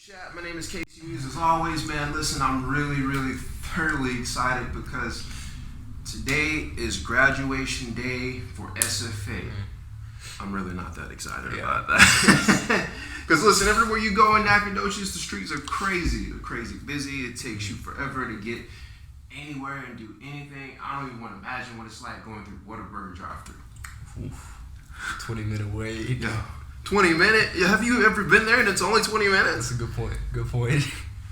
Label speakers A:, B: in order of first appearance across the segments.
A: Chat. My name is Casey Muse. As always, man, listen, I'm really thoroughly excited because today is graduation day for SFA. I'm really not that excited about that. Because listen, everywhere you go in Nacogdoches, the streets are crazy. They're crazy busy. It takes you forever to get anywhere and do anything. I don't even want to imagine what it's like going through Whataburger drive-thru.
B: 20-minute wait.
A: Yeah. 20 minutes? Have you ever been there and it's only 20 minutes?
B: That's a good point. Good point.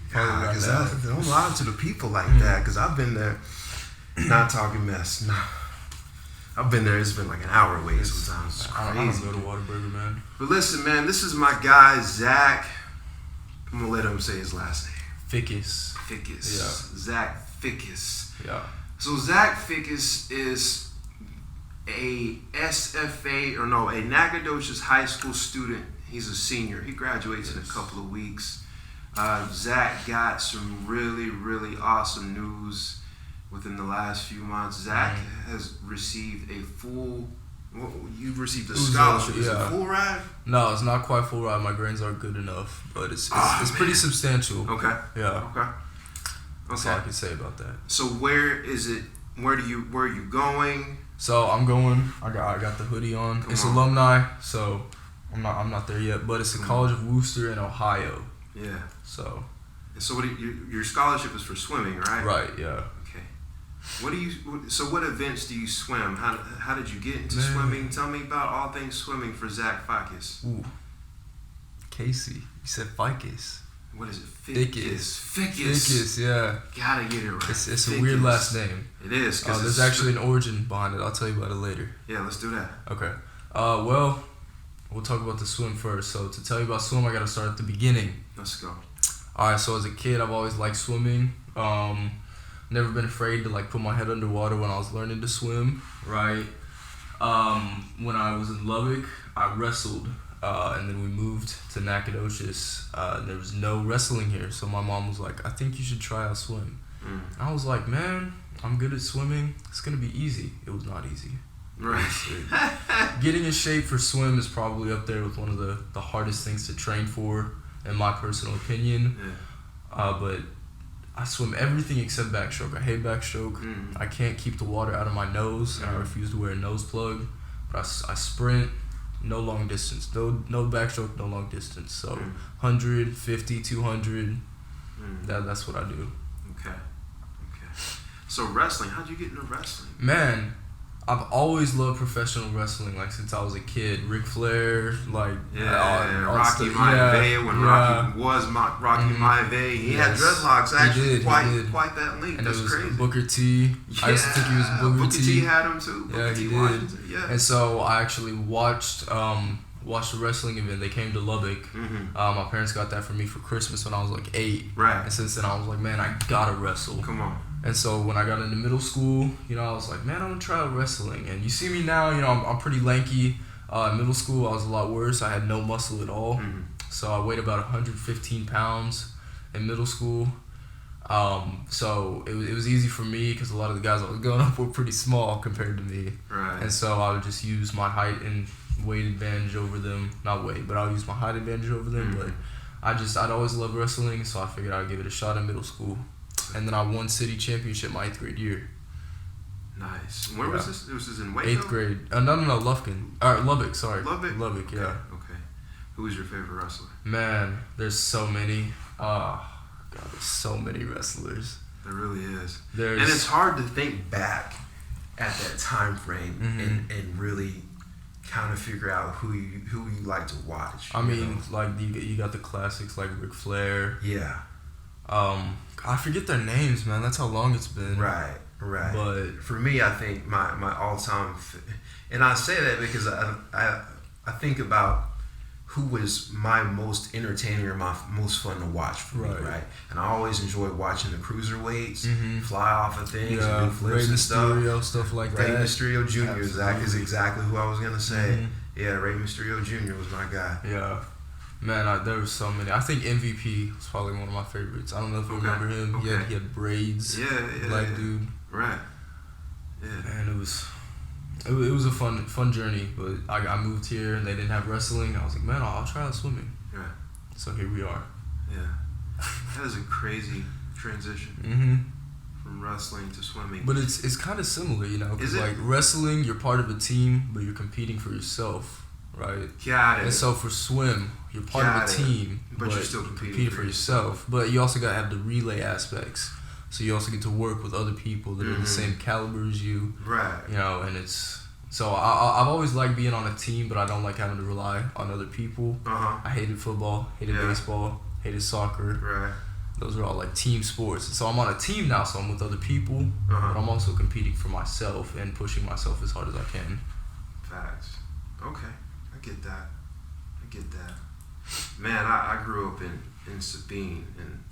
A: Because don't lie to the people like that. Because I've been there, not talking mess. No. I've been there. It's been like an hour wait sometimes. It's crazy.
B: I don't go to Whataburger, man.
A: But listen, man, this is my guy, Zach. I'm going to let him say his last name.
B: Fickes.
A: Fickes. Yeah. Zach Fickes.
B: Yeah.
A: So Zach Fickes is a Nacogdoches High School student. He's a senior. He graduates in a couple of weeks. Zach got some really awesome news within the last few months. Zach has received a full. Well, you've received a scholarship. Is it a full ride?
B: No, it's not quite full ride. My grades aren't good enough, but it's pretty substantial.
A: Okay.
B: Yeah.
A: Okay.
B: That's all I can say about that.
A: So where is it? Where are you going?
B: So I'm going. I got the hoodie on. It's alumni, so I'm not there yet. But it's the College of Wooster in Ohio.
A: Yeah.
B: So
A: what do your scholarship is for swimming, right?
B: Right. Yeah.
A: Okay. What events do you swim? How did you get into swimming? Tell me about all things swimming for Zach Fickes.
B: Ooh. Casey, you said Fickes.
A: What is it?
B: Fickes, yeah.
A: Gotta get it right.
B: It's a weird last name.
A: It is.
B: There's actually an origin behind it. I'll tell you about it later.
A: Yeah, let's do that.
B: Okay. Well, we'll talk about the swim first. So to tell you about swim, I gotta start at the beginning.
A: Let's go.
B: Alright, so as a kid, I've always liked swimming. Never been afraid to put my head underwater when I was learning to swim. Right. When I was in Lubbock, I wrestled. And then we moved to Nacogdoches. There was no wrestling here, so my mom was like, I think you should try out swim. I was like, man, I'm good at swimming. It's going to be easy. It was not easy.
A: Right.
B: Getting in shape for swim is probably up there with one of the hardest things to train for, in my personal opinion. Yeah. But I swim everything except backstroke. I hate backstroke. I can't keep the water out of my nose, and I refuse to wear a nose plug. But I sprint. No long distance. No backstroke, no long distance. So 100, 50, 200. That's what I do.
A: Okay. So wrestling, how'd you get into wrestling?
B: Man, I've always loved professional wrestling, since I was a kid. Ric Flair,
A: Rocky Maivia, when Rocky was Rocky Maivia. He had dreadlocks, actually, quite that length.
B: And
A: that's crazy.
B: Booker T. I used to think he was Booker T.
A: had him too.
B: Yeah, he did. Yeah. And so I actually watched a wrestling event. They came to Lubbock. My parents got that for me for Christmas when I was 8.
A: Right.
B: And since then I was like, man, I gotta wrestle.
A: Come on.
B: And so when I got into middle school, I was like, man, I'm gonna try wrestling. And you see me now, I'm pretty lanky. In middle school, I was a lot worse. I had no muscle at all. So I weighed about 115 pounds in middle school. So it was easy for me because a lot of the guys I was going up were pretty small compared to me.
A: Right.
B: And so I would just use my height and weight advantage over them. Not weight, but I would use my height advantage over them. But I'd always loved wrestling, so I figured I'd give it a shot in middle school. And then I won city championship my 8th grade year.
A: Nice. Where was this? This was in Waco?
B: 8th grade. No, Lubbock, sorry.
A: Lubbock,
B: yeah.
A: Okay. Who was your favorite wrestler?
B: Man, there's so many. God, there's so many wrestlers.
A: There really is. And it's hard to think back at that time frame and really kind of figure out who you like to watch.
B: I mean, you got the classics like Ric Flair.
A: Yeah.
B: I forget their names, man. That's how long it's been.
A: Right.
B: But
A: for me, I think my all-time, and I say that because I think about who was my most entertaining or my most fun to watch for me, right? And I always enjoyed watching the cruiserweights fly off of things and do flips
B: Rey
A: and
B: Mysterio, stuff like that.
A: Rey Mysterio Jr.
B: Absolutely.
A: Zach is exactly who I was gonna say. Yeah, Rey Mysterio Jr. was my guy.
B: Yeah. Man, there were so many. I think MVP was probably one of my favorites. I don't know if you remember him.
A: Okay.
B: He had braids. Black dude.
A: Right. Yeah.
B: Man, it was a fun journey. But I moved here and they didn't have wrestling. I was like, man, I'll try out swimming.
A: Right.
B: So here we are.
A: Yeah. That is a crazy transition.
B: Mm-hmm.
A: From wrestling to swimming.
B: But it's kind of similar, you know, because
A: Is it?
B: like wrestling, you're part of a team, but you're competing for yourself, right?
A: Got it.
B: And so for swim, you're part of a team,
A: but you're still competing for yourself.
B: But you also got to have the relay aspects. So you also get to work with other people that are the same caliber as you.
A: Right.
B: You know, and it's... So I've always liked being on a team, but I don't like having to rely on other people. I hated football, hated baseball, hated soccer.
A: Right.
B: Those are all like team sports. So I'm on a team now, so I'm with other people, but I'm also competing for myself and pushing myself as hard as I can.
A: Facts. Okay. I get that. Man, I grew up in Sabine, and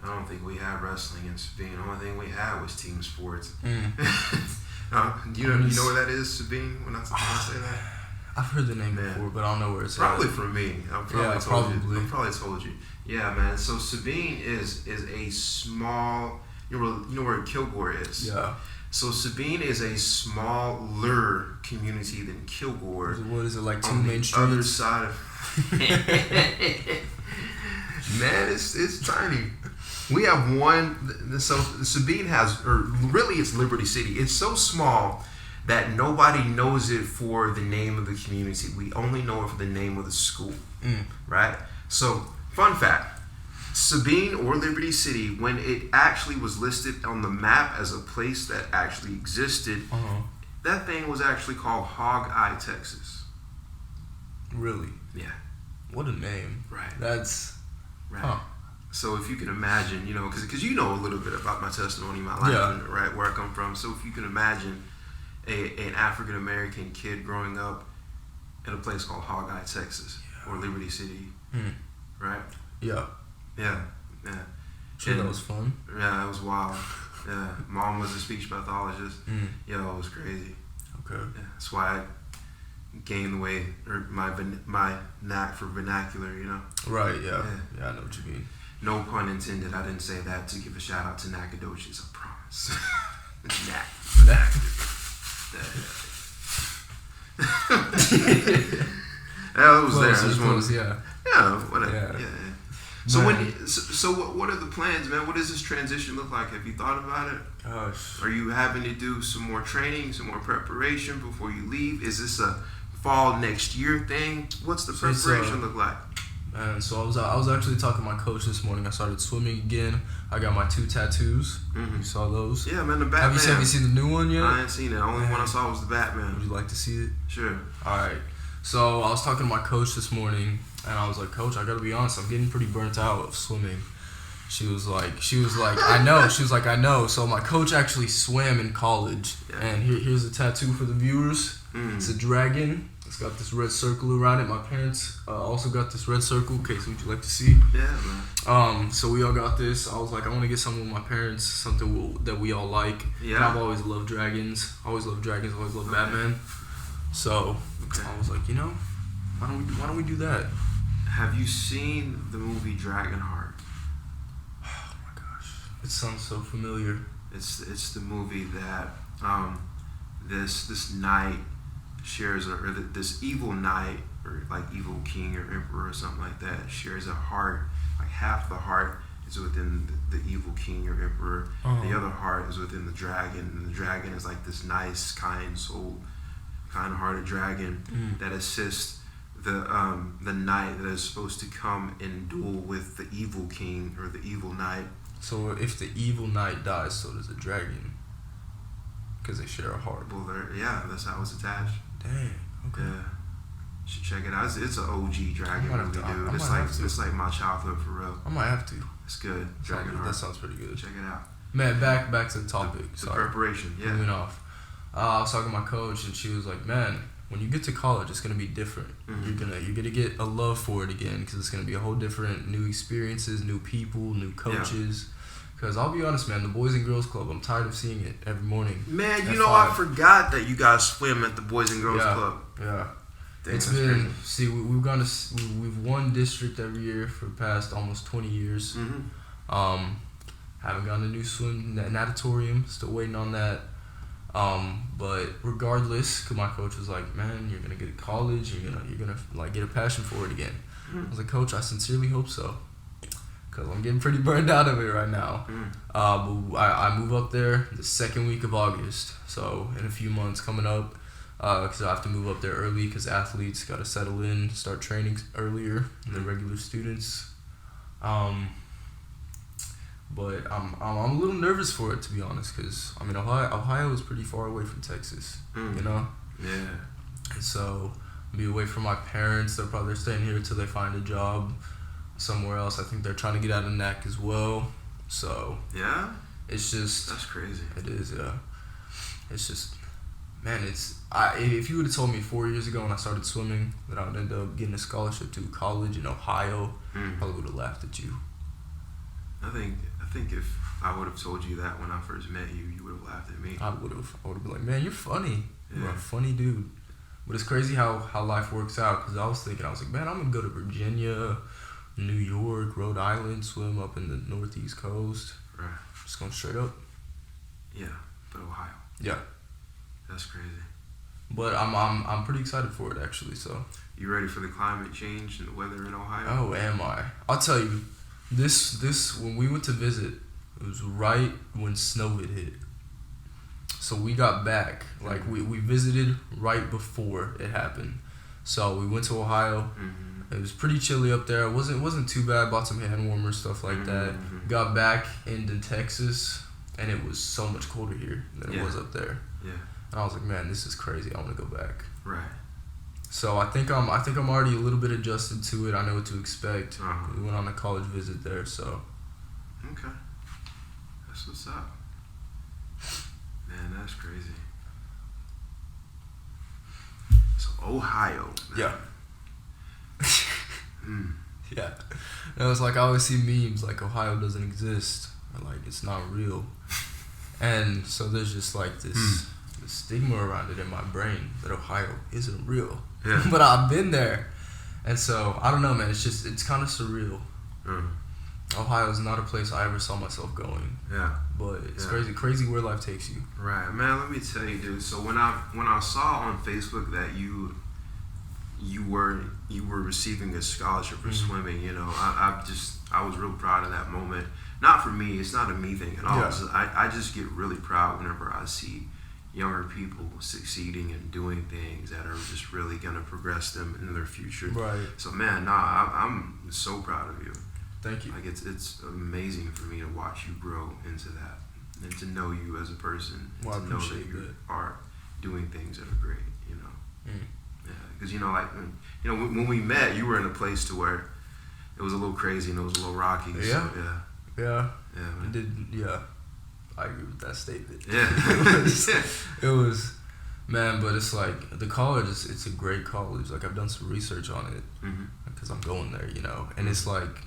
A: I don't think we had wrestling in Sabine. The only thing we had was team sports. Do you know where that is, Sabine, when I say that?
B: I've heard the name before, but I don't know where it's
A: probably
B: at.
A: From me. I probably told you. Yeah, man. So Sabine is a small. You know where Kilgore is.
B: Yeah.
A: So Sabine is a smaller community than Kilgore.
B: What is it, like 2 main streets?
A: Other side of. Man, it's tiny. We have one. So Sabine has, or really, it's Liberty City. It's so small that nobody knows it for the name of the community. We only know it for the name of the school, right? So, fun fact, Sabine or Liberty City, when it actually was listed on the map as a place that actually existed, that thing was actually called Hog Eye, Texas.
B: Really?
A: Yeah.
B: What a name.
A: Right.
B: That's...
A: Right.
B: Huh.
A: So if you can imagine, you know, because you know a little bit about my testimony, my life, and, right, where I come from. So if you can imagine an African American kid growing up in a place called Hog Eye, Texas, or Liberty City, right?
B: Yeah.
A: Yeah.
B: Sure, that was fun.
A: Yeah, it was wild. Yeah, mom was a speech pathologist. Yo, it was crazy.
B: Okay.
A: Yeah, that's why I gained the way, or my knack for vernacular, you know.
B: Right. Yeah. Yeah, I know what you mean.
A: No pun intended. I didn't say that to give a shout out to Nacogdoches. I promise. That was there. Yeah, whatever. Yeah. So what are the plans, man? What does this transition look like? Have you thought about it?
B: Gosh.
A: Are you having to do some more training, some more preparation before you leave? Is this a fall next year thing? What's the preparation look like?
B: And so I was actually talking to my coach this morning. I started swimming again. I got my 2 tattoos. You saw those?
A: Yeah, man, the Batman.
B: Have you seen the new one yet?
A: I ain't seen it. The only one I saw was the Batman.
B: Would you like to see it?
A: Sure.
B: All right. So I was talking to my coach this morning, and I was like, Coach, I gotta be honest, I'm getting pretty burnt out of swimming. She was like, I know. She was like, I know. So my coach actually swam in college, and here's a tattoo for the viewers. It's a dragon. It's got this red circle around it. My parents also got this red circle. Okay, so would you like to see?
A: Yeah, man.
B: So we all got this. I was like, I want to get something with my parents, something that we all like. Yeah. And I've always loved dragons. Always loved Batman. So I was like, you know, why don't we do that?
A: Have you seen the movie Dragonheart?
B: Oh my gosh, it sounds so familiar.
A: It's the movie that this knight shares this evil knight, or like evil king or emperor or something like that, shares a heart. Like half the heart is within the evil king or emperor. The other heart is within the dragon, and the dragon is like this nice, kind-hearted dragon that assists the knight that is supposed to come and duel with the evil king or the evil knight.
B: So if the evil knight dies, so does the dragon, because they share a heart.
A: Well, that's how it's attached.
B: Dang. Okay.
A: Yeah. You should check it out. It's an OG dragon movie, dude. It's like my childhood for real.
B: I might have to.
A: It's good. Dragonheart.
B: That sounds pretty good.
A: Check it out.
B: Man, back to the topic.
A: The preparation. Yeah.
B: Moving off. I was talking to my coach, and she was like, "Man, when you get to college, it's gonna be different. You're gonna get a love for it again, because it's gonna be a whole different new experiences, new people, new coaches." Because I'll be honest, man, the Boys and Girls Club, I'm tired of seeing it every morning.
A: Man, you know, 5. I forgot that you guys swim at the Boys and Girls Club.
B: Yeah. It's been, we've won district every year for the past almost 20 years. Haven't gotten a new swim natatorium, still waiting on that. But regardless, cause my coach was like, "Man, you're gonna get to college, you're gonna like get a passion for it again." I was like, "Coach, I sincerely hope so." because I'm getting pretty burned out of it right now. But I move up there the second week of August, so in a few months coming up, because I have to move up there early because athletes got to settle in, start training earlier than regular students. But I'm a little nervous for it, to be honest, because I mean Ohio is pretty far away from Texas, you know.
A: Yeah.
B: And so be away from my parents. They're staying here until they find a job somewhere else. I think they're trying to get out of NAC as well. So
A: yeah,
B: it's just
A: that's crazy.
B: It is, yeah. It's just, man. If you would have told me 4 years ago when I started swimming that I would end up getting a scholarship to college in Ohio, I probably would have laughed at you.
A: I think if I would have told you that when I first met you, you would have laughed at me.
B: I would have been like, man, you're funny.
A: Yeah.
B: You're a funny dude. But it's crazy how life works out, because I was like, man, I'm going to go to Virginia, New York, Rhode Island, swim up in the northeast coast.
A: Right.
B: Just going straight up.
A: Yeah, but Ohio.
B: Yeah.
A: That's crazy.
B: But I'm pretty excited for it, actually, so.
A: You ready for the climate change and the weather in Ohio?
B: Oh, am I? I'll tell you, this when we went to visit, it was right when snow had hit. So we got back, like we visited right before it happened. So we went to Ohio. It was pretty chilly up there. It wasn't too bad. Bought some hand warmers, stuff like that. Got back into Texas, and it was so much colder here than it was up there.
A: Yeah.
B: And I was like, man, this is crazy. I want to go back.
A: Right.
B: So I think I'm already a little bit adjusted to it. I know what to expect. We went on a college visit there, so.
A: Okay. That's what's up. Man, that's crazy. So Ohio. Man.
B: Yeah. Yeah. And it's like I always see memes like Ohio doesn't exist, or like it's not real. And so there's just like this stigma around it in my brain that Ohio isn't real.
A: Yeah.
B: But I've been there. And so I don't know, man, it's kind of surreal. Ohio is not a place I ever saw myself going.
A: Yeah.
B: But it's crazy where life takes you.
A: Right, man. Let me tell you, dude. So when I saw on Facebook that you were receiving a scholarship for swimming, you know, I was real proud of that moment. Not for me. It's not a me thing at all.
B: Yeah.
A: I just get really proud whenever I see younger people succeeding and doing things that are just really gonna progress them in their future.
B: Right.
A: So man, I'm so proud of you.
B: Thank you.
A: Like it's amazing for me to watch you grow into that and to know you as a person.
B: Well,
A: and to know that you are doing things that are great. You know. Yeah, because you know, like when we met, you were in a place to where it was a little crazy and it was a little rocky.
B: Yeah.
A: So,
B: Yeah.
A: Man.
B: It did. Yeah. I agree with that statement.
A: Yeah.
B: It was, man, but it's like the college it's a great college. Like I've done some research on it because I'm going there, you know, and it's like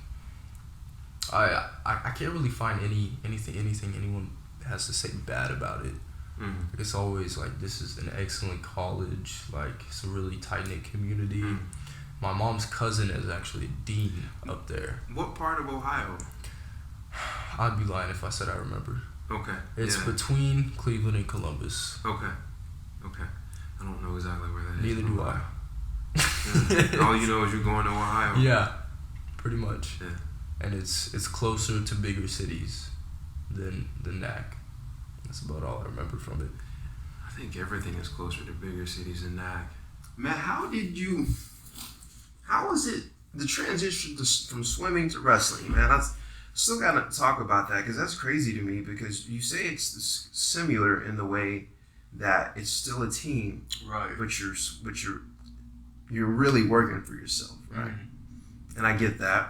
B: I can't really find anything anyone has to say bad about it. Like it's always like this is an excellent college. Like it's a really tight knit community. My mom's cousin is actually a dean up there.
A: What part of Ohio?
B: I'd be lying if I said I remember.
A: Okay.
B: It's between Cleveland and Columbus.
A: Okay. I don't know exactly where that is.
B: Neither do I.
A: All you know is you're going to Ohio.
B: Yeah, pretty much.
A: Yeah.
B: And it's closer to bigger cities than NAC. That's about all I remember from it.
A: I think everything is closer to bigger cities than NAC. Man, how was it the transition from swimming to wrestling, man? I still gotta talk about that because that's crazy to me because you say it's similar in the way that it's still a team,
B: right?
A: But you're really working for yourself, right? And I get that.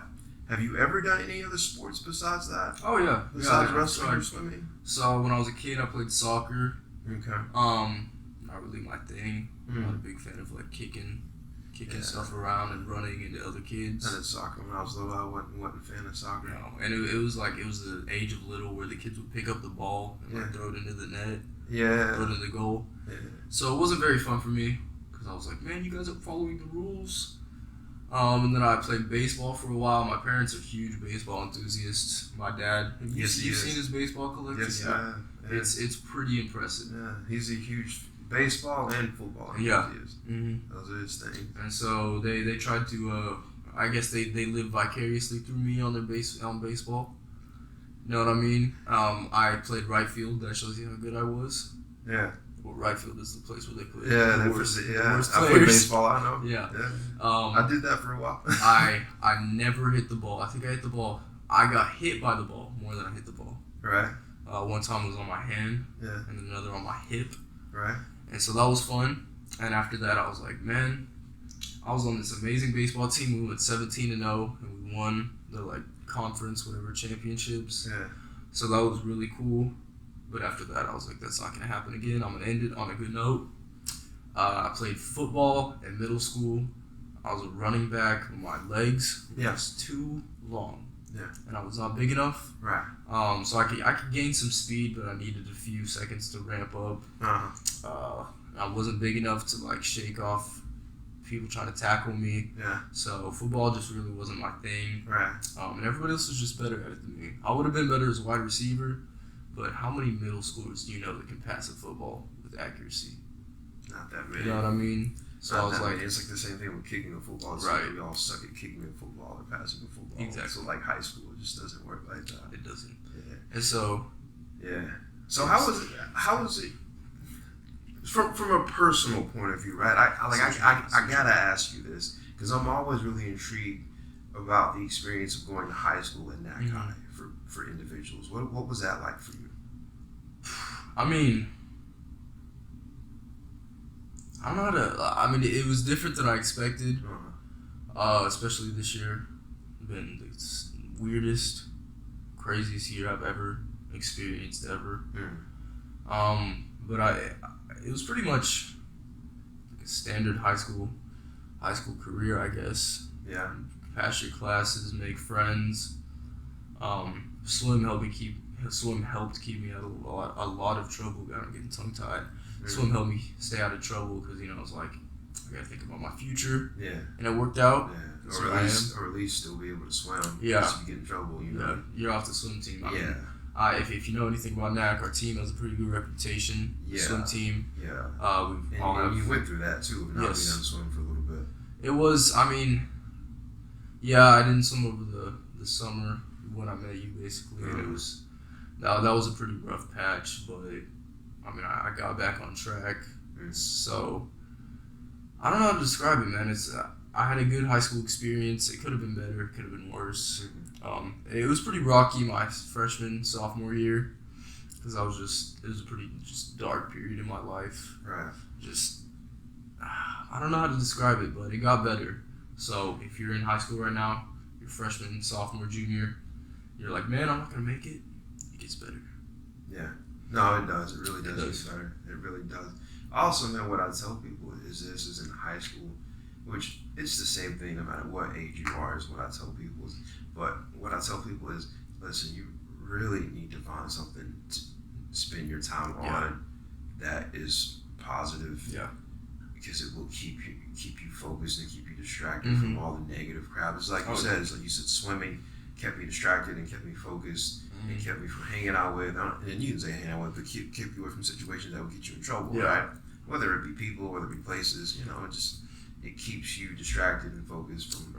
A: Have you ever done any other sports besides that?
B: Oh yeah,
A: besides wrestling or swimming.
B: So when I was a kid, I played soccer.
A: Okay.
B: Not really my thing. I'm not a big fan of like kicking stuff around and running into other kids.
A: I did soccer when I was little. I wasn't a fan of soccer.
B: No. And it was the age of little where the kids would pick up the ball and like throw it into the net.
A: Yeah.
B: Throw it into the goal.
A: Yeah.
B: So it wasn't very fun for me because I was like, man, you guys are following the rules. And then I played baseball for a while. My parents are huge baseball enthusiasts. My dad, you've seen his baseball collection?
A: Yes,
B: yeah. It's pretty impressive.
A: Yeah, he's a huge baseball and football enthusiast. Those are his things.
B: And so they tried to I guess they live vicariously through me on baseball. You know what I mean? I played right field. That shows you how good I was.
A: Yeah.
B: Well, right field is the place where they play.
A: Yeah,
B: the
A: worst
B: I
A: played baseball. I know.
B: Yeah.
A: I did that for a while.
B: I never hit the ball. I think I hit the ball. I got hit by the ball more than I hit the ball.
A: Right.
B: One time it was on my hand.
A: Yeah.
B: And then another on my hip.
A: Right.
B: And so that was fun. And after that, I was like, man, I was on this amazing baseball team. We went 17-0, and we won the conference, whatever, championships.
A: Yeah.
B: So that was really cool. But after that, I was like, that's not gonna happen again. I'm gonna end it on a good note. I played football in middle school. I was a running back. My legs were just too long.
A: Yeah.
B: And I was not big enough.
A: Right.
B: So I could gain some speed, but I needed a few seconds to ramp up.
A: Uh-huh.
B: I wasn't big enough to shake off people trying to tackle me.
A: Yeah.
B: So football just really wasn't my thing.
A: Right.
B: And everybody else was just better at it than me. I would have been better as a wide receiver, but how many middle schoolers do you know that can pass a football with accuracy?
A: Not that many.
B: You know what I mean? So I was like,
A: it's like the same thing with kicking a football. It's
B: right.
A: We all suck at kicking a football or passing a football.
B: Exactly.
A: So high school, it just doesn't work like that.
B: It doesn't.
A: Yeah.
B: And so.
A: Yeah. So how was it? From a personal point of view, right? I gotta ask you this because I'm always really intrigued about the experience of going to high school in Nacogdoches High for individuals. What was that like for you?
B: I mean, I don't know how to. I mean, it was different than I expected. Especially this year, been the weirdest, craziest year I've ever experienced ever. But it was pretty much like a standard high school career, I guess.
A: Yeah.
B: Pass your classes, make friends. Swim helped keep me out of a lot of trouble. I'm getting tongue tied. Swim helped me stay out of trouble because I was like, I gotta think about my future.
A: Yeah.
B: And it worked out.
A: Yeah.
B: So
A: Or at least still be able to swim.
B: Yeah.
A: If you get in trouble,
B: Yeah. You're off the swim team. I mean,
A: yeah.
B: If you know anything about NAC, our team has a pretty good reputation.
A: Yeah.
B: Swim team.
A: Yeah.
B: You
A: went through that too, but not being able to swim for a little bit.
B: It was, I didn't swim over the summer when I met you, basically. And it was, that was a pretty rough patch, but I got back on track. So, I don't know how to describe it, man. I had a good high school experience. It could have been better. It could have been worse. It was pretty rocky my freshman, sophomore year, because it was a pretty dark period in my life.
A: Right.
B: I don't know how to describe it, but it got better. So if you're in high school right now, you're freshman, sophomore, junior, you're like, man, I'm not gonna make it. It gets better.
A: Yeah. No, it does. It really does get better. It really does. Also, man, what I tell people is in high school, which it's the same thing no matter what age you are, is what I tell people. But what I tell people is, listen, you really need to find something to spend your time on that is positive.
B: Yeah.
A: Because it will keep you focused and keep you distracted from all the negative crap. It's like you said, swimming kept me distracted and kept me focused and kept me from hanging out with, and you didn't say hang out with, but keep you away from situations that would get you in trouble, right? Whether it be people, whether it be places, it keeps you distracted and focused from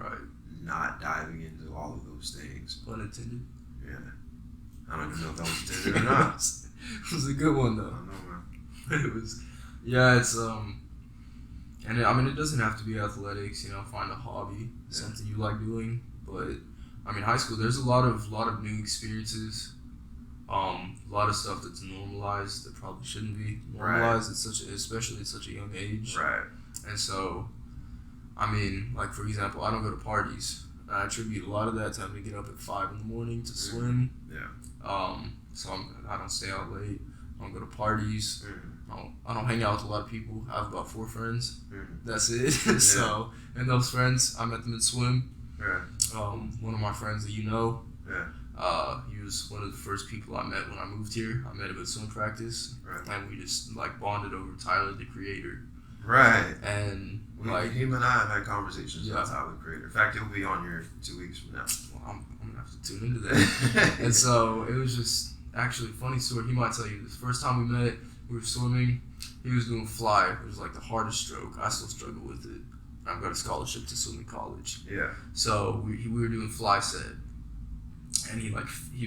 A: not diving into all of those things.
B: Pun intended.
A: Yeah. I don't even know if that was intended or not.
B: It was a good one, though.
A: I don't know, man.
B: But it was, it's, and it doesn't have to be athletics, find a hobby, something you like doing. But, high school, there's a lot of new experiences, a lot of stuff that's normalized that probably shouldn't be normalized especially at such a young age.
A: Right.
B: And so, for example, I don't go to parties. I attribute a lot of that to having to get up at 5 a.m. to swim.
A: Yeah.
B: So I don't stay out late. I don't go to parties. I don't hang out with a lot of people. I have about 4 friends. That's it. So, and those friends, I met them in swim. One of my friends that he was one of the first people I met when I moved here. I met him at swim practice, and we just bonded over Tyler, the Creator.
A: Right.
B: And
A: him and I have had conversations about Tyler, the Creator. In fact, he'll be on here 2 weeks from now.
B: Well, I'm gonna have to tune into that. And so it was just actually a funny story. He might tell you this. First time we met, we were swimming. He was doing fly. It was the hardest stroke. I still struggle with it. I've got a scholarship to swimming college.
A: Yeah.
B: So we were doing fly set, and he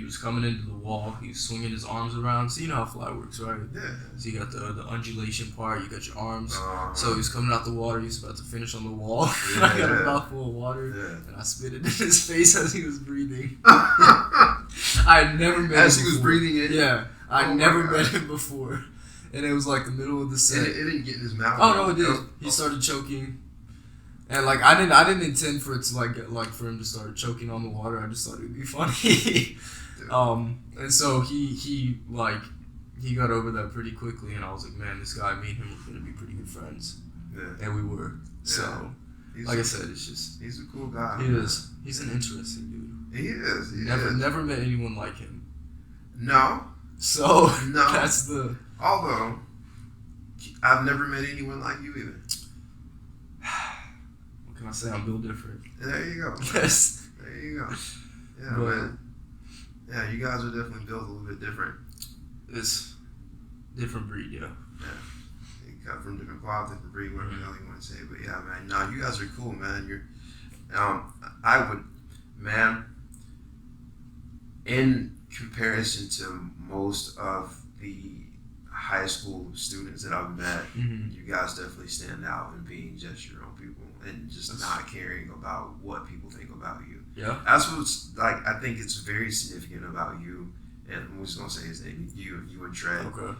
B: was coming into the wall. He was swinging his arms around. So you know how fly works, right?
A: Yeah.
B: So you got the undulation part. You got your arms. So he was coming out the water. He was about to finish on the wall.
A: Yeah.
B: I got a mouthful of water,
A: Yeah.
B: and I spit it in his face as he was breathing. I had never met him
A: as he was
B: before.
A: breathing in.
B: Yeah, I
A: Oh
B: never
A: my
B: met
A: God.
B: him before, and it was like the middle of the set.
A: And it didn't get in his mouth.
B: Oh no, it did. He started choking, and like I didn't intend for it to like for him to start choking on the water. I just thought it would be funny. And so he got over that pretty quickly, and I was like, man, this guy, me and him are gonna be pretty good friends,
A: Yeah.
B: and we were. So, like I said, it's just
A: he's a cool guy.
B: he is. He's an interesting dude.
A: He is. He
B: Never
A: is.
B: never met anyone like him.
A: No.
B: So
A: No.
B: that's the.
A: Although, I've never met anyone like you either.
B: What can I say? I'm built different.
A: There you go.
B: Yes.
A: There you go. Yeah,
B: But-
A: man. Yeah, you guys are definitely built a little bit different.
B: It's different breed, yeah.
A: You cut from different cloth, different breed, whatever the hell you want to say. But yeah, man, no, you guys are cool, man. You're, I would, man, in comparison to most of the high school students that I've met, you guys definitely stand out in being just your own people and just not caring about what people think about you.
B: Yeah.
A: That's what's like. I think it's very significant about you, and I'm just gonna say his name. You and Tread.
B: Okay.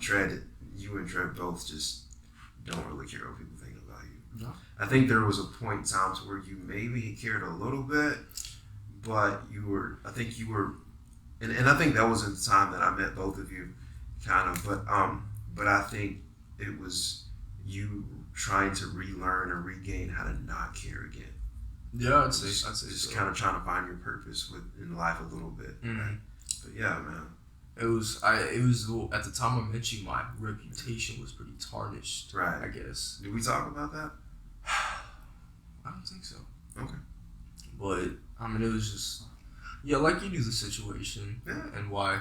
A: Tread. You and Tread both just don't really care what people think about you.
B: No.
A: I think there was a point in time to where you maybe cared a little bit, but you were. I think you were, and I think that was in the time that I met both of you, kind of. But I think it was you trying to relearn or regain how to not care again.
B: Yeah, I'd say
A: Just
B: so.
A: kind of trying to find your purpose in life a little bit. But yeah, man.
B: It was at the time I met you, my reputation was pretty tarnished.
A: Right.
B: I guess.
A: Did we talk about that?
B: I don't think so.
A: Okay.
B: But I mean, it was just like you knew the situation and why,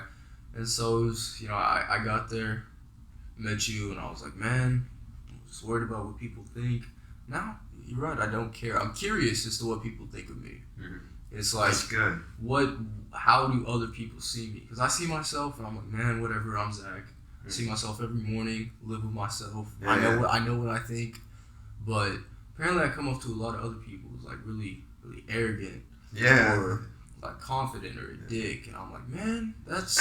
B: and so it was I got there, met you, and I was like, man, I'm just worried about what people think. Now you're right. I don't care. I'm curious as to what people think of me. It's like,
A: that's good.
B: How do other people see me? Because I see myself and I'm like, man, whatever. I'm Zach. I see myself every morning, live with myself.
A: Yeah,
B: I know what I think, but apparently I come off to a lot of other people as like really, really arrogant, or like confident or a dick, and I'm like, man, that's.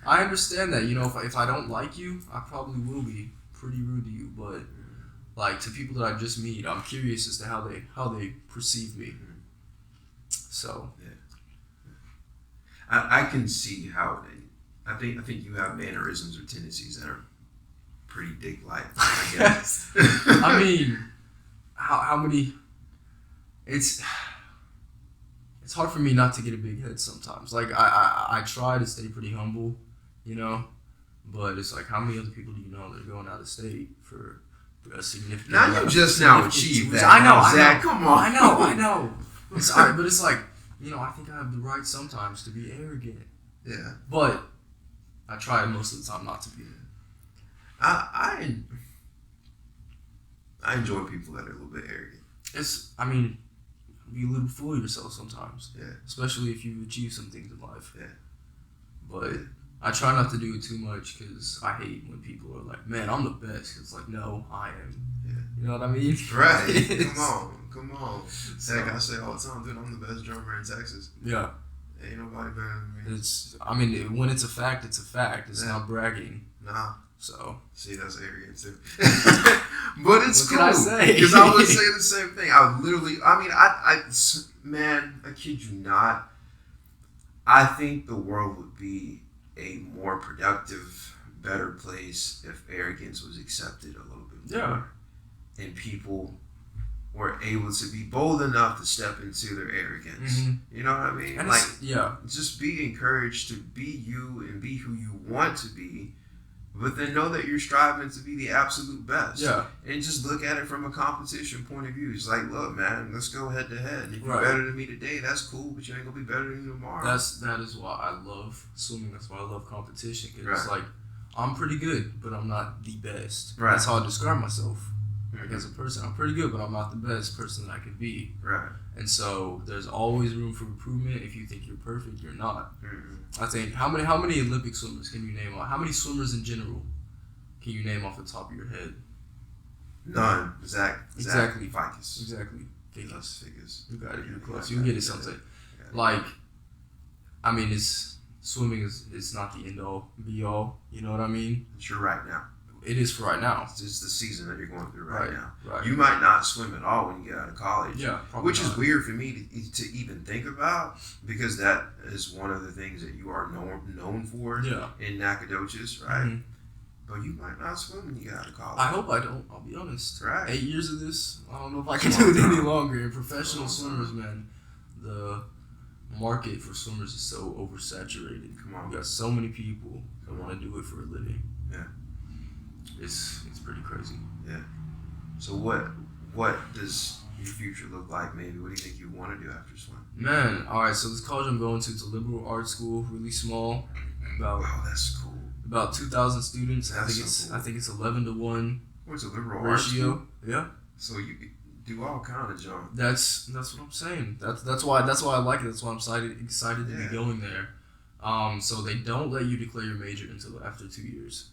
B: I understand that. If I don't like you, I probably will be pretty rude to you, but. Like, to people that I just meet, I'm curious as to how they perceive me. So
A: I can see how I think you have mannerisms or tendencies that are pretty dick-like, I guess.
B: I mean, how many? It's hard for me not to get a big head sometimes. Like I try to stay pretty humble, but it's like, how many other people do you know that are going out of state for a significant?
A: Now you just now achieved that.
B: I know,
A: Zach, come on.
B: I know. Sorry, but it's like, I think I have the right sometimes to be arrogant.
A: Yeah.
B: But I try most of the time not to be.
A: I enjoy people that are a little bit arrogant.
B: You a little fool yourself sometimes.
A: Yeah.
B: Especially if you achieve some things in life.
A: Yeah.
B: But I try not to do it too much because I hate when people are like, man, I'm the best. It's like, no, I am.
A: Yeah.
B: You know what I mean?
A: Right. Come on. Heck, I say all the time, dude, I'm the best drummer in Texas.
B: Yeah.
A: Ain't nobody better than me.
B: When it's a fact, it's a fact. It's not bragging.
A: Nah.
B: So.
A: See, that's arrogant too. But it's
B: what
A: cool.
B: Can I say?
A: Because I would say the same thing. I kid you not. I think the world would be a more productive, better place if arrogance was accepted a little bit more. And people were able to be bold enough to step into their arrogance. You know what I mean?
B: And
A: just be encouraged to be you and be who you want to be, but then know that you're striving to be the absolute best. Yeah. And just look at it from a competition point of view. It's like, look, man, let's go head to head. If you're better than me today, that's cool, but you ain't gonna be better than me tomorrow.
B: That is why I love swimming. That's why I love competition. Because it's like, I'm pretty good, but I'm not the best. Right. That's how I describe myself. Like as a person, I'm pretty good, but I'm not the best person that I could be.
A: Right.
B: And so there's always room for improvement. If you think you're perfect, you're not. I think how many Olympic swimmers can you name? How many swimmers in general can you name off the top of your head?
A: None. Zach
B: Exactly.
A: Fickes.
B: Exactly.
A: Fickes.
B: You got it. You're close. You'll get it someday. Like, I mean, swimming is not the end all be all. You know what I mean?
A: It's your right now.
B: It is for right now.
A: It's just the season that you're going through right now.
B: Right.
A: You might not swim at all when you get out of college.
B: Yeah,
A: which
B: not.
A: is weird for me to even think about, because that is one of the things that you are known for in Nacogdoches, right? Mm-hmm. But you might not swim when you get out of college.
B: I hope I don't. I'll be honest.
A: Right.
B: 8 years of this, I don't know if I can do it any longer. And professional swimmers, man, the market for swimmers is so oversaturated.
A: Come on.
B: You got so many people that want to do it for a living.
A: Yeah.
B: It's pretty crazy.
A: Yeah. So what does your future look like? Maybe what do you think you want to do after swim?
B: Man, all right. So this college I'm going to, it's a liberal arts school, really small.
A: That's cool.
B: About 2,000 students.
A: That's
B: I think it's 11-to-1.
A: What's a liberal
B: ratio?
A: Arts school?
B: Yeah.
A: So you do all kind of junk.
B: That's what I'm saying. That's why I like it. That's why I'm excited to be going there. So they don't let you declare your major until after 2 years.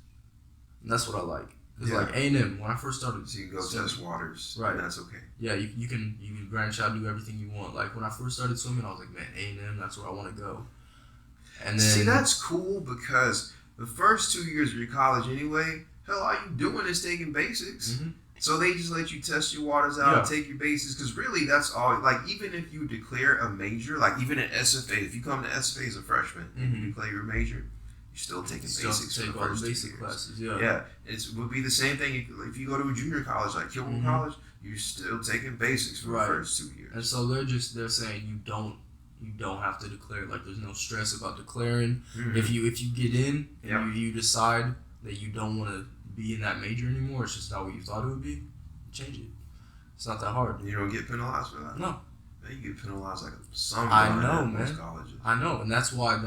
B: And that's what I like. Because like A&M, when I first started,
A: so you can go test waters,
B: right?
A: And that's okay.
B: Yeah, you can branch out, do everything you want. Like when I first started swimming, I was like, man, A&M, that's where I want to go. And then
A: see, that's cool, because the first 2 years of your college anyway, hell, all you doing is taking basics.
B: Mm-hmm.
A: So they just let you test your waters out and take your basics, because really that's all. Like even if you declare a major, like even at SFA, if you come to SFA as a freshman and you declare your major, you're still taking basics for the first
B: basic classes.
A: Yeah, it would be the same thing if you go to a junior college like Kilburn College. You're still taking basics for the first 2 years.
B: And so they're saying you don't have to declare. Like there's no stress about declaring. Mm-hmm. If you get in and you decide that you don't want to be in that major anymore, it's just not what you thought it would be, change it. It's not that hard.
A: You don't get penalized for that?
B: No.
A: You get penalized like some.
B: I know, man.
A: Most colleges.
B: I know, and that's why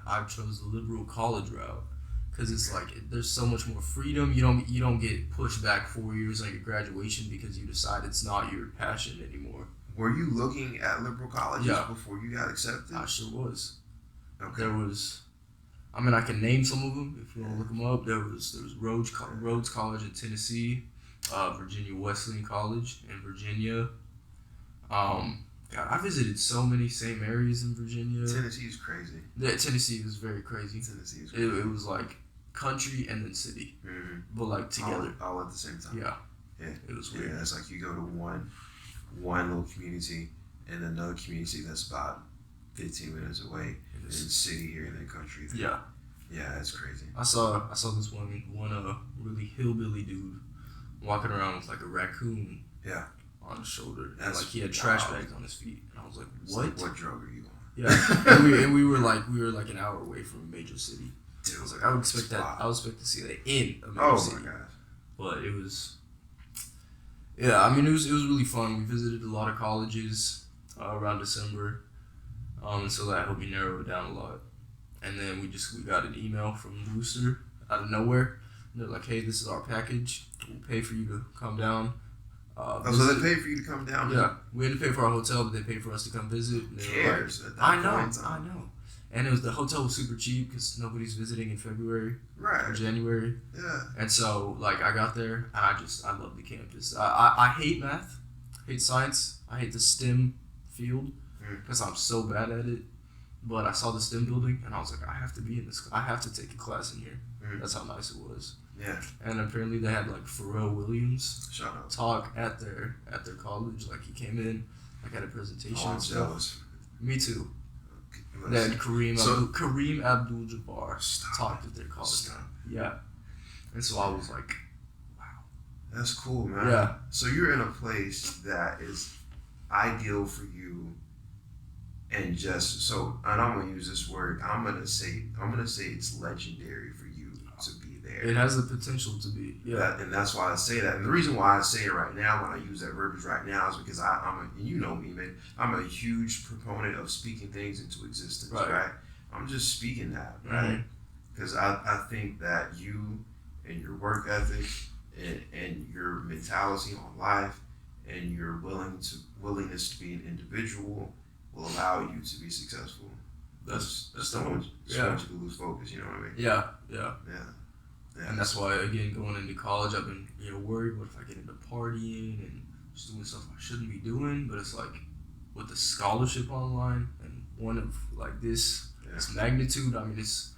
B: I chose the liberal college route, because it's like there's so much more freedom. You don't get pushed back 4 years on your graduation because you decide it's not your passion anymore.
A: Were you looking at liberal colleges before you got accepted?
B: I sure was.
A: Okay.
B: There was. I mean, I can name some of them if you want to look them up. There was Rhodes College in Tennessee, Virginia Wesleyan College in Virginia. God, I visited so many same areas in Virginia.
A: Tennessee is crazy.
B: Yeah, Tennessee was very crazy.
A: Tennessee is crazy.
B: It was like country and then city, but like together.
A: All at the same time.
B: Yeah. It was weird.
A: Yeah, it's like you go to one little community and another community that's about 15 minutes away, and then city here and then country there. Yeah, that's crazy.
B: I saw this one really hillbilly dude walking around with like a raccoon.
A: Yeah.
B: On his shoulder, and like he had trash bags on his feet, and I was like, "What?
A: Like, what drug are you on?"
B: Yeah, and we were like an hour away from a major city.
A: Dude,
B: I was like, I would expect to see that in a major city.
A: Oh my gosh!
B: But it was, I mean, it was really fun. We visited a lot of colleges around December, and so that helped me narrow it down a lot. And then we got an email from Booster out of nowhere. And they're like, "Hey, this is our package. We'll pay for you to come down."
A: So they paid for you to come down?
B: Yeah. We had to pay for our hotel, but they paid for us to come visit.
A: Who cares? Like,
B: I know. And the hotel was super cheap because nobody's visiting in February or January.
A: Yeah.
B: And so, like, I got there, and I love the campus. I hate math, I hate science, I hate the STEM field because I'm so bad at it. But I saw the STEM building, and I was like, I have to be in this. I have to take a class in here. That's how nice it was.
A: Yeah.
B: And apparently they had like Pharrell Williams talk at their college. Like he came in, like had a presentation.
A: Oh, I'm jealous.
B: Me too. Then Kareem Abdul-Jabbar talked at their college. Yeah. And so I was like, wow.
A: That's cool, man.
B: Yeah.
A: So you're in a place that is ideal for you, and I'm gonna use this word. I'm gonna say it's legendary for you to be there.
B: It has the potential to be. Yeah.
A: And that's why I say that. And the reason why I say it right now, when I use that verbiage right now, is because you know me, man. I'm a huge proponent of speaking things into existence, right? I'm just speaking that, right? Because I think that you and your work ethic and your mentality on life and your willingness to be an individual will allow you to be successful. That's don't want you to lose focus. You know what I mean?
B: Yeah.
A: Yeah.
B: And that's why, again, going into college, I've been worried. What if I get into partying and just doing stuff I shouldn't be doing? But it's like with the scholarship online and one of like this magnitude. I mean, it's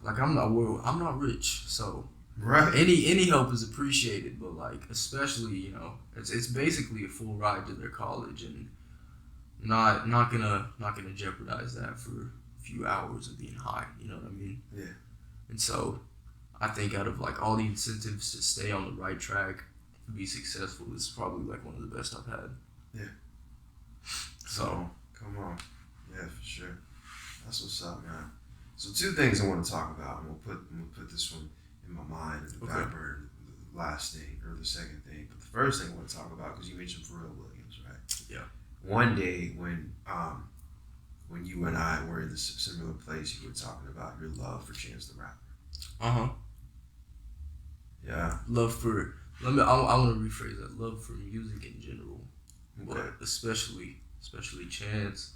B: like I'm not rich, so any help is appreciated. But like especially it's basically a full ride to their college, and not gonna jeopardize that for a few hours of being high. You know what I mean?
A: Yeah.
B: And so, I think out of like all the incentives to stay on the right track, to be successful, is probably like one of the best I've had.
A: Yeah.
B: So.
A: Come on. Yeah, for sure. That's what's up, man. So 2 things I want to talk about. I'm gonna put this one in my mind in the back burner, the last thing or the second thing. But the first thing I want to talk about, because you mentioned Pharrell Williams, right?
B: Yeah.
A: One day when you and I were in the similar place, you were talking about your love for Chance the Rapper. Yeah.
B: I want to rephrase that. Love for music in general, but especially Chance,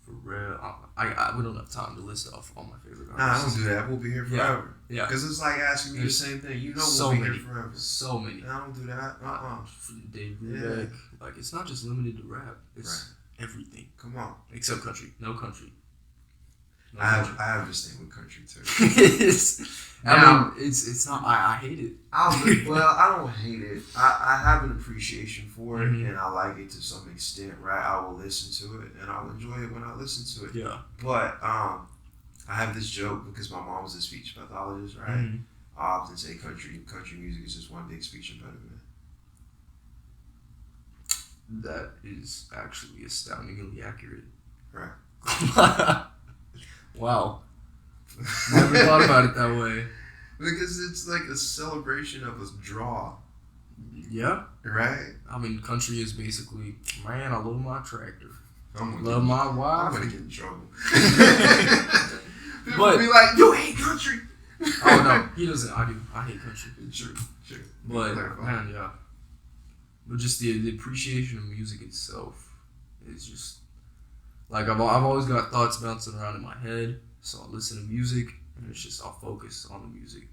B: Pharrell. We don't have time to list off all my favorite artists.
A: Nah, don't do that. We'll be here forever.
B: Yeah.
A: Because it's like asking me the same thing. You know
B: so
A: we'll be
B: many,
A: here forever.
B: So many.
A: Nah, don't do that.
B: Dave Brubeck. Like, it's not just limited to rap. It's everything.
A: Come on.
B: Except country. No country.
A: I have this thing with country too.
B: It's not. I hate it.
A: I don't hate it. I have an appreciation for it, and I like it to some extent. Right, I will listen to it, and I'll enjoy it when I listen to it.
B: Yeah.
A: But I have this joke because my mom was a speech pathologist, right?
B: Mm-hmm.
A: I often say country music is just one big speech impediment.
B: That is actually astoundingly accurate.
A: Right.
B: Wow. Never thought about it that way.
A: Because it's like a celebration of a draw.
B: Yeah.
A: Right?
B: I mean, country is basically, man, I love my tractor.
A: Love
B: my wife.
A: I'm going to get in trouble. People
B: But
A: be like, you hate country.
B: Oh, no. He doesn't. I do. I hate country.
A: Sure.
B: But, man, yeah. But just the appreciation of music itself is just, like, I've always got thoughts bouncing around in my head, so I listen to music, and it's just, I'll focus on the music.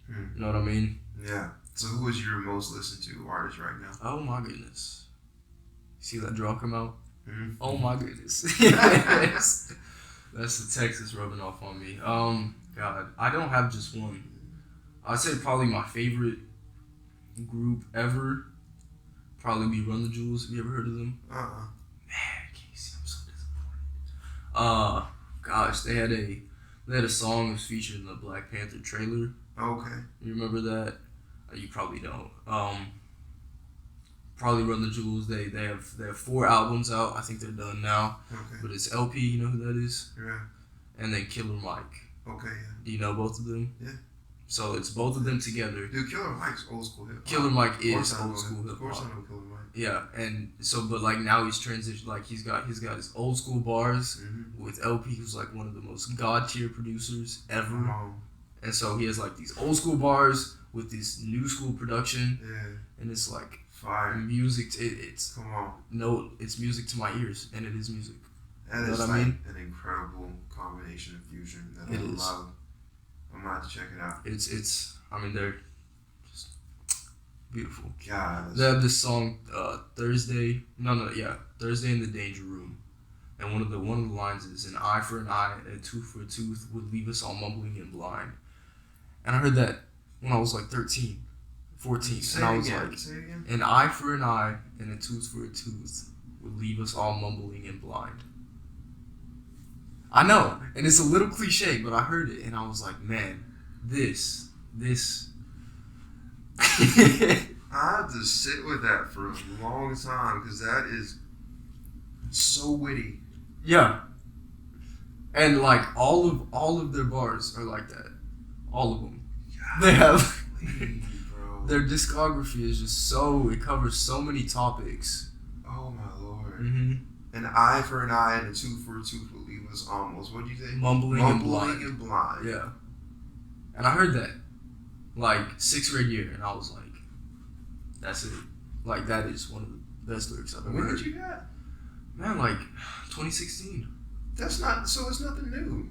B: You know what I mean?
A: Yeah. So who is your most listened to artist right now?
B: Oh, my goodness. See that draw come out?
A: Mm-hmm.
B: Oh, my goodness. Yes. That's the Texas rubbing off on me. God, I don't have just one. I'd say probably my favorite group ever probably be Run the Jewels. Have you ever heard of them? Man, Casey, I'm so disappointed. Gosh, they had a song that was featured in the Black Panther trailer.
A: Okay.
B: You remember that? You probably don't. Probably Run the Jewels. They have 4 albums out. I think they're done now.
A: Okay.
B: But it's LP. You know who that is?
A: Yeah.
B: And then Killer Mike.
A: Okay. Yeah.
B: Do you know both of them?
A: Yeah.
B: So it's both of them together.
A: Dude, Killer Mike's old school hip hop.
B: Killer Mike is old school hip hop.
A: Of course I know Killer Mike.
B: Yeah, and so but like now he's transitioned. Like he's got his old school bars with LP, who's like one of the most god tier producers ever. And so he has like these old school bars with this new school production.
A: Yeah.
B: And it's like
A: fire
B: music. It's
A: come on.
B: No, it's music to my ears, and it is music.
A: That is like an incredible combination of fusion that I love. I'm gonna have to check it out.
B: It's. I mean, they're just beautiful.
A: God.
B: They have this song, Thursday. Thursday in the Danger Room, and one of the lines is an eye for an eye and a tooth for a tooth would leave us all mumbling and blind. And I heard that when I was like 13, 14, and I was like, an eye for an eye and a tooth for a tooth would leave us all mumbling and blind. I know, and it's a little cliche, but I heard it and I was like, man, this.
A: I have to sit with that for a long time because that is so witty.
B: Yeah, and like all of their bars are like that, all of them. God, they have their discography is just it covers so many topics.
A: Oh my lord!
B: Mm-hmm.
A: An eye for an eye and a tooth for a tooth will leave us almost. What did you say?
B: Mumbling and blind.
A: Yeah.
B: And I heard that like 6th grade year, and I was like, that's it. Like, that is one of the best lyrics I've ever heard.
A: When did you get?
B: Man, like 2016.
A: That's not, so it's nothing new.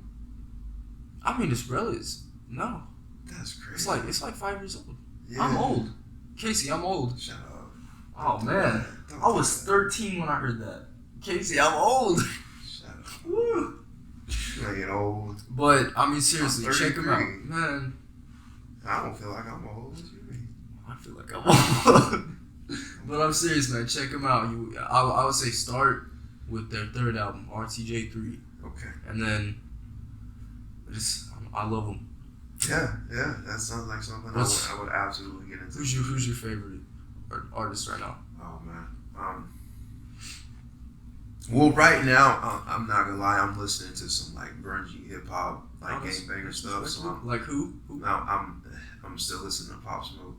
B: I mean, it's relatives. No.
A: That's crazy.
B: It's like 5 years old.
A: Yeah.
B: I'm old. Casey, I'm old.
A: Shut up.
B: Oh, man. I was 13 when I heard that. Casey, I'm old.
A: Shut up.
B: Woo.
A: You ain't old.
B: But, I mean, seriously,
A: I'm
B: check him out.
A: 33.
B: Man.
A: I don't feel like I'm old. What you mean?
B: I feel like I'm old. But I'm serious, man. Check them out. I would say start with their 3rd album, RTJ3.
A: Okay.
B: And then, I love them.
A: Yeah. That sounds like something I would absolutely get into.
B: Who's your favorite artist right now?
A: Oh man. Well, right now, I'm not gonna lie. I'm listening to some like grungy hip hop, like gangbanger stuff. So
B: like who?
A: Now I'm still listening to Pop Smoke.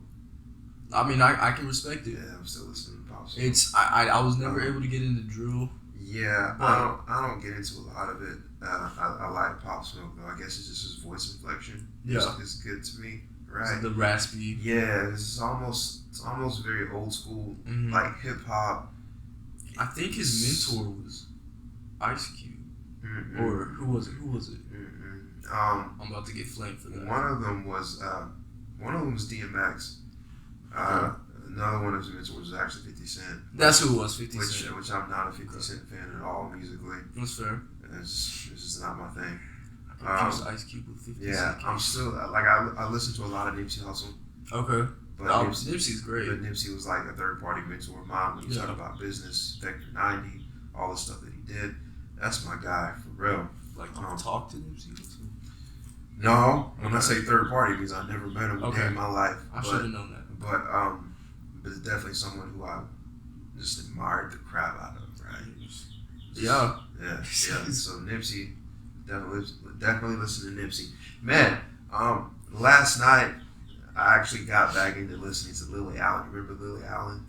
B: I mean, I can respect it.
A: Yeah, I'm still listening to Pop Smoke.
B: It's I was never able to get into drill.
A: Yeah, I don't get into a lot of it. I like Pop Smoke though. I guess it's just his voice inflection.
B: Yeah,
A: it's good to me. Right.
B: It's the raspy.
A: Yeah, it's almost very old school, like hip hop.
B: I think his mentor was Ice Cube.
A: Mm-mm.
B: Or who was it?
A: Mm-mm.
B: I'm about to get flamed for that.
A: One of them was DMX. Another one of his mentors was actually 50 Cent.
B: That's who it was, 50 Cent.
A: Which I'm not a 50 Cent fan at all musically.
B: That's fair.
A: It's just not my thing.
B: Ice Cube with 50 Cent.
A: Yeah, I'm still like I listen to a lot of Nipsey Hussle.
B: Okay.
A: But
B: Nipsey's great.
A: But Nipsey was like a third party mentor of mine when you talk about business, Vector 90, all the stuff that he did. That's my guy for real.
B: Like you talk to Nipsey?
A: No, when I say third party, it means I never met him a day in my life.
B: I should have known that.
A: But it's definitely someone who I just admired the crap out of, right?
B: Yeah.
A: So Nipsey, definitely listen to Nipsey. Man, last night I actually got back into listening to Lily Allen. You remember Lily Allen?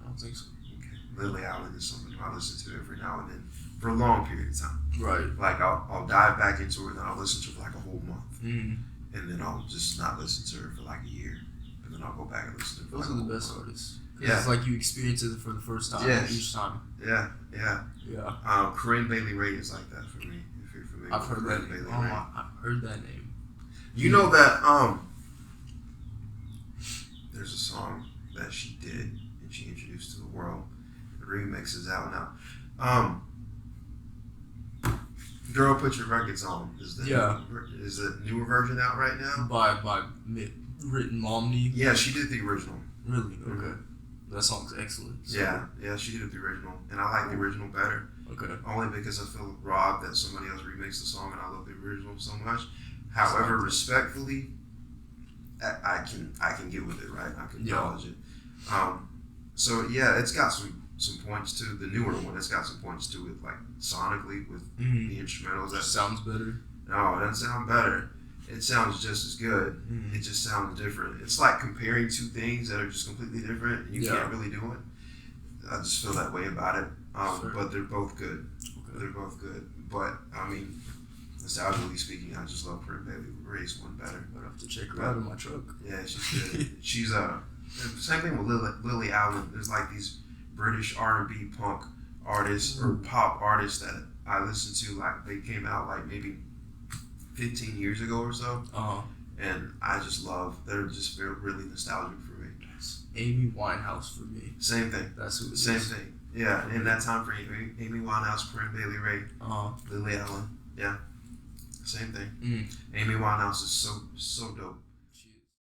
B: I don't think so.
A: Okay. Lily Allen is someone who I listen to every now and then for a long period of time.
B: Right.
A: Like I'll dive back into it and I'll listen to it for like a whole month.
B: Mm-hmm.
A: And then I'll just not listen to her for like a year. And then I'll go back and listen to her for
B: Those
A: like
B: are the best artists.
A: Yeah.
B: It's like you experience it for the first time each time.
A: Yeah. Corinne Bailey Ray is like that for me. If you're familiar
B: I've heard that
A: Bailey
B: name. I've heard that name.
A: You know that there's a song that she did and she introduced to the world. The remix is out now. Girl, Put Your Records On. Is the newer version out right now?
B: By Written Momney?
A: Yeah, she did the original.
B: Really? Okay. That song's excellent. So.
A: Yeah, she did the original. And I like the original better.
B: Okay.
A: Only because I feel robbed that somebody else remixed the song and I love the original so much. However, respectfully, I can get with it, right? I can acknowledge it. So yeah, it's got some points to the newer one. It's got some points to it, like sonically with the instrumentals. That
B: sounds better.
A: No, it doesn't sound better. It sounds just as good. It just sounds different. It's like comparing two things that are just completely different, and you can't really do it. I just feel that way about it. But they're both good. Okay. They're both good. But I mean, nostalgically speaking, I just love Corinne Bailey Ray's one better.
B: I'd have to check her out in my truck.
A: Yeah, she's good. She's same thing with Lily Allen. There's like these British R&B punk artists or pop artists that I listen to. Like they came out like maybe 15 years ago or so. And I just love. They're just really nostalgic for me.
B: Amy Winehouse for me.
A: Same thing.
B: That's who it is.
A: Same thing. Yeah, in that time frame, Amy Winehouse, Corinne Bailey Ray, Lily Allen. Yeah, same thing. Amy Winehouse is so dope.